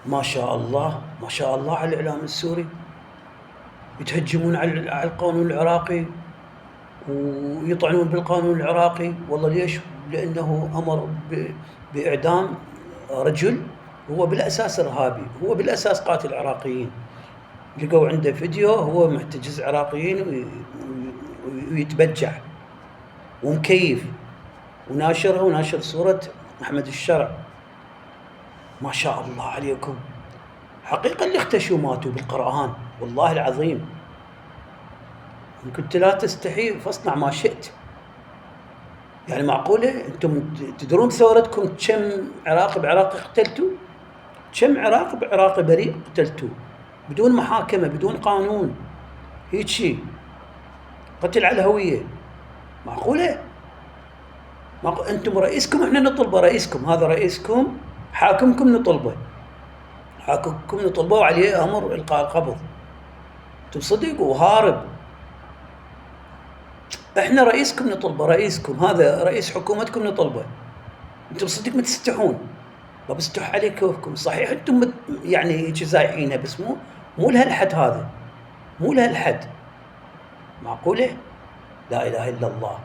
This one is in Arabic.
ما شاء الله ما شاء الله على الإعلام السوري، يتهجمون على القانون العراقي ويطعنون بالقانون العراقي. والله ليش؟ لأنه أمر بإعدام رجل هو بالأساس إرهابي، هو بالأساس قاتل عراقيين. لقوا عنده فيديو هو محتجز عراقيين ويتبجع ومكيف وناشرها، وناشر صورة أحمد الشرع. ما شاء الله عليكم. حقيقة اللي اختشوا ماتوا بالقرآن والله العظيم. إن كنت لا تستحي فاصنع ما شئت. يعني معقولة أنتم تدرون ثورتكم كم عراقي بعراقي قتلتوا؟ كم عراقي بعراقي بريء قتلتوا بدون محاكمة بدون قانون؟ هيك شيء قتل على الهوية. معقولة؟ أنتم رئيسكم احنا نطلبه، رئيسكم هذا رئيسكم حاكمكم نطلبه، حاكمكم نطلبه وعليه أمر إلقاء القبض. أنتم صدق وهارب. احنا رئيسكم نطلبه، رئيسكم هذا رئيس حكومتكم نطلبه. انتم صدق ما تستحون؟ ما بستح عليك كيفكم. صحيح انتم يعني هيك زايحينه، بس مو لهالحد هذا، مو لهالحد. معقولة؟ لا إله إلا الله.